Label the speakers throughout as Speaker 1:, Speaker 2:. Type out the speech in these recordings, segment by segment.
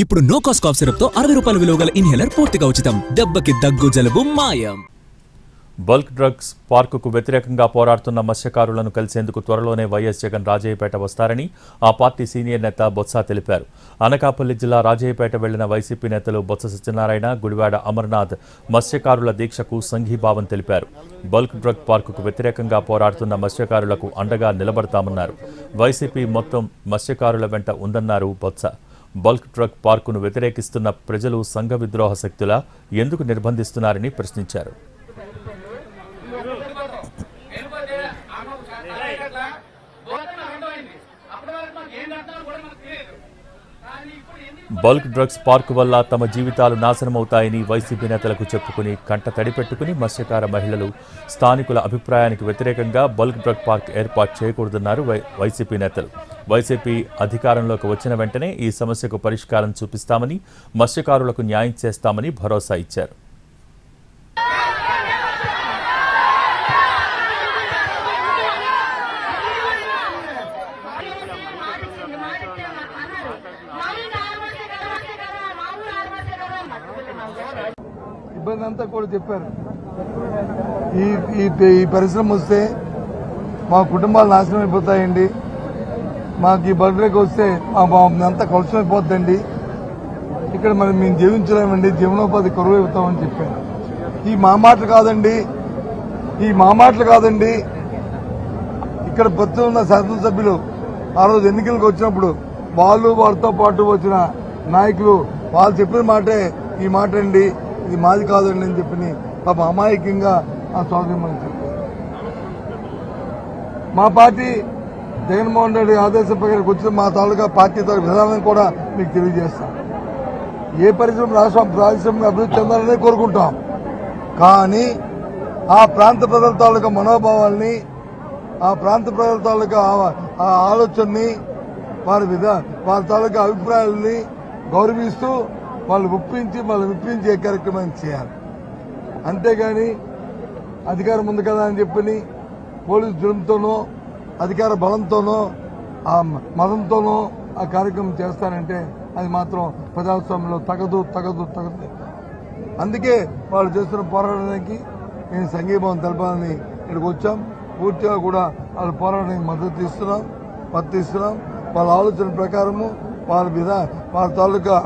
Speaker 1: ఇప్పుడు no cost cough syrup తో 60 రూపాయల విలువ గల ఇన్హేలర్ పూర్తిగా ఉచితం. దెబ్బకి దగ్గు జలుబు మాయం.
Speaker 2: బల్క్ డ్రగ్స్ పార్కుకు వ్యతిరేకంగా పోరాడుతున్న మత్స్యకారులను కలిసేందుకు త్వరలోనే వైఎస్ జగన్ రాజయ్యపేట వస్తారని ఆ పార్టీ సీనియర్ నేత బొత్స తెలిపారు. అనకాపల్లి జిల్లా రాజయ్యపేట వెళ్లిన వైసీపీ నేతలు బొత్స సత్యనారాయణ, గుడివాడ అమర్నాథ్ మత్స్యకారుల దీక్షకు సంఘీభావం తెలిపారు. బల్క్ డ్రగ్ పార్కుకు వ్యతిరేకంగా పోరాడుతున్న మత్స్యకారులకు అండగా నిలబడతామన్నారు. వైసీపీ మొత్తం మత్స్యకారుల వెంట ఉందన్నారు బొత్స. బల్క్ డ్రగ్ పార్కును వ్యతిరేకిస్తున్న ప్రజలు సంఘ విద్రోహ శక్తులా ఎందుకు నిర్బంధిస్తున్నారని ప్రశ్నించారు. బల్క్ డ్రగ్స్ పార్కు వల్ల తమ జీవితాలు నాశనమవుతాయని వైసీపీ నేతలకు చెప్పుకుని కంట తడిపెట్టుకుని మత్స్యకార మహిళలు స్థానికుల అభిప్రాయానికి వ్యతిరేకంగా బల్క్ డ్రగ్ పార్క్ ఏర్పాటు చేయకూడదన్నారు వైసీపీ నేతలు. వైసీపీ అధికారంలోకి వచ్చిన వెంటనే ఈ సమస్యకు పరిష్కారం చూపిస్తామని, మత్స్యకారులకు న్యాయం చేస్తామని భరోసా ఇచ్చారు.
Speaker 3: ఇబ్బంది అంతా కూడా చెప్పారు. ఈ పరిశ్రమ వస్తే మా కుటుంబాలు నాశనం అయిపోతాయండి, మాకు ఈ బర్త్డేకి వస్తే అంతా కలుషం అయిపోద్దండి, ఇక్కడ మరి మేము జీవించలేమండి, జీవనోపాధి కరువు అవుతామని చెప్పారు. ఈ మా మాటలు కాదండి, ఇక్కడ ఉన్న శాసనసభ్యులు ఆ రోజు ఎన్నికలకు వచ్చినప్పుడు వాళ్ళతో పాటు వచ్చిన నాయకులు వాళ్ళు చెప్పిన మాటే ఈ మాట అండి, ఇది మాది కాదండి అని చెప్పి పాప అమాయకంగా ఆ స్వాతంత్రం చెప్పారు. మా పార్టీ జగన్మోహన్ రెడ్డి ఆదేశం ప్రకారం వచ్చిన మా తాలూకా పార్టీ విధానం కూడా మీకు తెలియజేస్తాం. ఏ పారిశ్రామిక అభివృద్ధి చెందాలనే కోరుకుంటాం. కానీ ఆ ప్రాంత ప్రజల తాలూకా మనోభావాల్ని, ఆ ప్రాంత ప్రజల తాలూకా ఆలోచనని, వారి తాలూకా అభిప్రాయాలని గౌరవిస్తూ వాళ్ళు విప్పించే కార్యక్రమం చేయాలి. అంతేగాని అధికారం ఉంది కదా అని చెప్పని పోలీసు జులంతోనో అధికార బలంతోనో ఆ మతంతోనో ఆ కార్యక్రమం చేస్తారంటే అది మాత్రం ప్రజాస్వామ్యంలో తగదు. అందుకే వాళ్ళు చేస్తున్న పోరాటానికి నేను సంఘీభావం తెలపాలని ఇక్కడికి వచ్చాం. పూర్తిగా కూడా వాళ్ళ పోరాటానికి మద్దతు ఇస్తున్నాం. వాళ్ళ ఆలోచన ప్రకారము, వాళ్ళ తాలూకా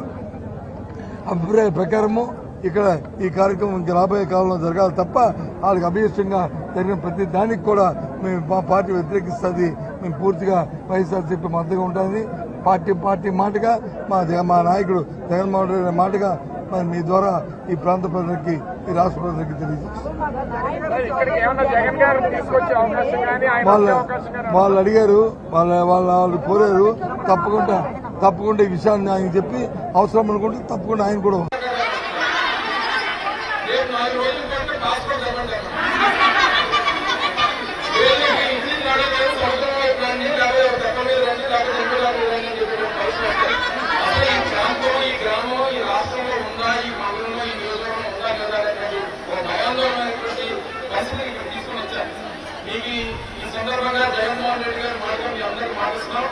Speaker 3: అభిప్రాయ ప్రకారము ఇక్కడ ఈ కార్యక్రమం ఇంకా రాబోయే కాలంలో జరగాలి తప్ప వాళ్ళకి అభీష్టంగా జరిగిన ప్రతి దానికి కూడా మేము మా పార్టీ వ్యతిరేకిస్తుంది. మేము పూర్తిగా వైఎస్ఆర్సీపీ మద్దతుగా ఉంటుంది. పార్టీ మాటగా మా నాయకుడు జగన్మోహన్ రెడ్డి మాటగా మరి మీ ద్వారా ఈ ప్రాంత ప్రజలకి, ఈ రాష్ట్ర ప్రజలకి తెలియజేస్తాం. వాళ్ళు అడిగారు, వాళ్ళు కోరారు. తప్పకుండా ఈ విషయాన్ని ఆయన చెప్పి అవసరం అనుకుంటే తప్పకుండా ఆయన కూడా
Speaker 4: జగన్మోహన్ రెడ్డి గారి మాట మీ అందరికీ మాటిస్తున్నాం.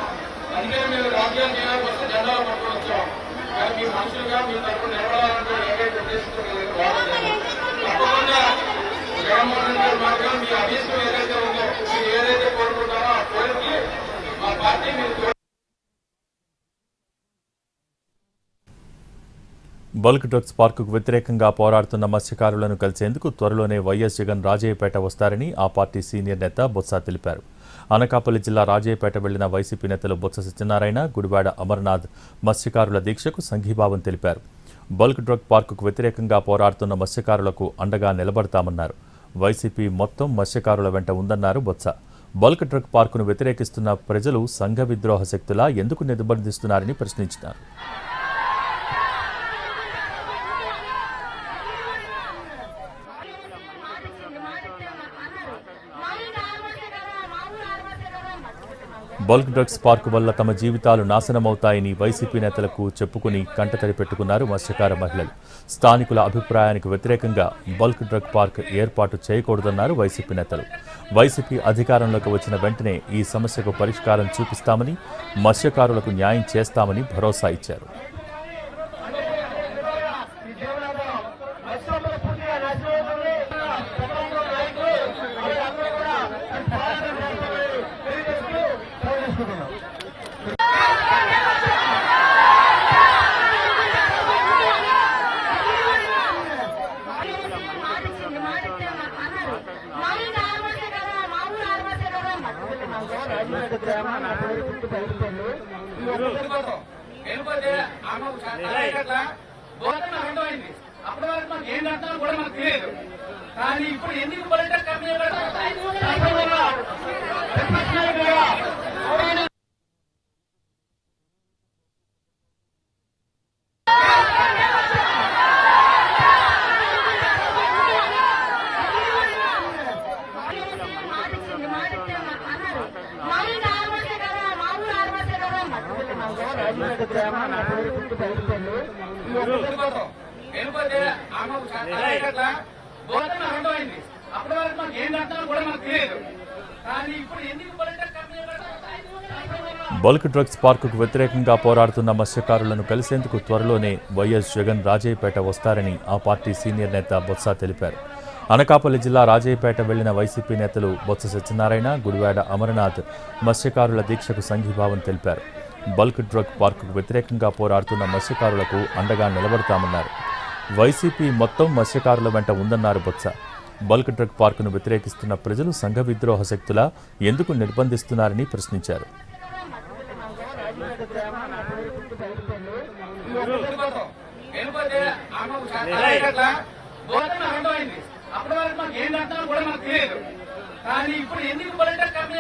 Speaker 4: అందుకని మీరు రాజకీయాలు చేయడానికి వస్తే జెండాలు పట్టుకొని వచ్చాం. కానీ మీ మనుషులుగా మీ తరఫున నిలబడాలంటే ఏదైతే ఉద్దేశించడం తప్పకుండా జగన్మోహన్ రెడ్డి గారి మార్గం మీ అభీష్టం ఏదైతే ఉందో, మీరు ఏదైతే కోరుకుంటారో ఆ కోరికకి మా పార్టీ మీరు.
Speaker 2: బల్క్ డ్రగ్స్ పార్కుకు వ్యతిరేకంగా పోరాడుతున్న మత్స్యకారులను కలిసేందుకు త్వరలోనే వైఎస్ జగన్ రాజయ్యపేట వస్తారని ఆ పార్టీ సీనియర్ నేత బొత్స తెలిపారు. అనకాపల్లి జిల్లా రాజయ్యపేట వెళ్లిన వైసీపీ నేతలు బొత్స సత్యనారాయణ, గుడివాడ అమర్నాథ్ మత్స్యకారుల దీక్షకు సంఘీభావం తెలిపారు. బల్క్ డ్రగ్ పార్కుకు వ్యతిరేకంగా పోరాడుతున్న మత్స్యకారులకు అండగా నిలబడతామన్నారు. వైసీపీ మొత్తం మత్స్యకారుల వెంట ఉందన్నారు బొత్స. బల్క్ డ్రగ్ పార్కును వ్యతిరేకిస్తున్న ప్రజలు సంఘ విద్రోహ శక్తులా ఎందుకు నిర్బంధిస్తున్నారని ప్రశ్నించారు. బల్క్ డ్రగ్స్ పార్కు వల్ల తమ జీవితాలు నాశనమవుతాయని వైసీపీ నేతలకు చెప్పుకుని కంటతడి పెట్టుకున్నారు మత్స్యకార మహిళలు. స్థానికుల అభిప్రాయానికి వ్యతిరేకంగా బల్క్ డ్రగ్ పార్క్ ఏర్పాటు చేయకూడదన్నారు వైసీపీ నేతలు. వైసీపీ అధికారంలోకి వచ్చిన వెంటనే ఈ సమస్యకు పరిష్కారం చూపిస్తామని, మత్స్యకారులకు న్యాయం చేస్తామని భరోసా ఇచ్చారు.
Speaker 4: మత్స్యకారుల పూర్తిగా నాశనం అవుతుంది. ప్రభుత్వ నాయకులు అందరూ కూడా పోరాటం చేస్తామని తెలియజేస్తూ ప్రవేశిస్తున్నాం. అప్పటి వరకు మాకు ఏం కడతారో కూడా మనకు తెలియదు. కానీ ఇప్పుడు ఎందుకు పొలిటికల్ కంపెనీ వెళ్ళిపోతే అర్థమైంది. అప్పటి వరకు మాకు ఏం కడతారో కూడా మనకు తెలియదు. కానీ ఇప్పుడు ఎందుకు పొలిటికల్ కంపెనీ
Speaker 2: బల్క్ డ్రగ్స్ పార్కుకు వ్యతిరేకంగా పోరాడుతున్న మత్స్యకారులను కలిసేందుకు త్వరలోనే వైఎస్ జగన్ రాజయ్యపేట వస్తారని ఆ పార్టీ సీనియర్ నేత బొత్స తెలిపారు. అనకాపల్లి జిల్లా రాజయ్యపేట వెళ్లిన వైసీపీ నేతలు బొత్స సత్యనారాయణ, గుడివాడ అమరనాథ్ మత్స్యకారుల దీక్షకు సంఘీభావం తెలిపారు. బల్క్ డ్రగ్ పార్కుకు వ్యతిరేకంగా పోరాడుతున్న మత్స్యకారులకు అండగా నిలబడతామన్నారు. వైసీపీ మొత్తం మత్స్యకారుల వెంట ఉందన్నారు బొత్స. బల్క్ డ్రగ్ పార్కును వ్యతిరేకిస్తున్న ప్రజలు సంఘ విద్రోహ శక్తులా ఎందుకు నిర్బంధిస్తున్నారని ప్రశ్నించారు.
Speaker 4: అప్పటి వరకు మాకు ఏం కడతారో కూడా మనకు తెలియదు. కానీ ఇప్పుడు ఎందుకు political company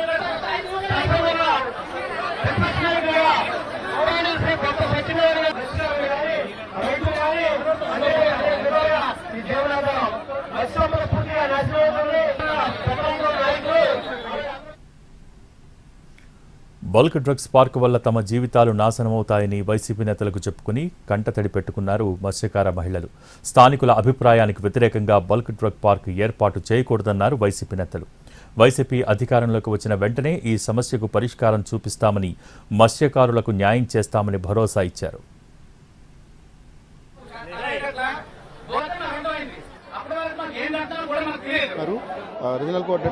Speaker 2: bulk drugs park వల్ల తమ జీవితాలు నాశనమవుతాయని వైసీపీ నేతలకు చెప్పుకుని కంటతడి పెట్టుకున్నారు మత్స్యకార మహిళలు. స్థానికుల అభిప్రాయానికి వ్యతిరేకంగా బల్క్ డ్రగ్ పార్క్ ఏర్పాటు చేయకూడదన్నారు వైసీపీ నేతలు. వైసీపీ అధికారంలోకి వచ్చిన వెంటనే ఈ సమస్యకు పరిష్కారం చూపిస్తామని, మత్స్యకారులకు న్యాయం చేస్తామని భరోసా ఇచ్చారు.
Speaker 4: Regional court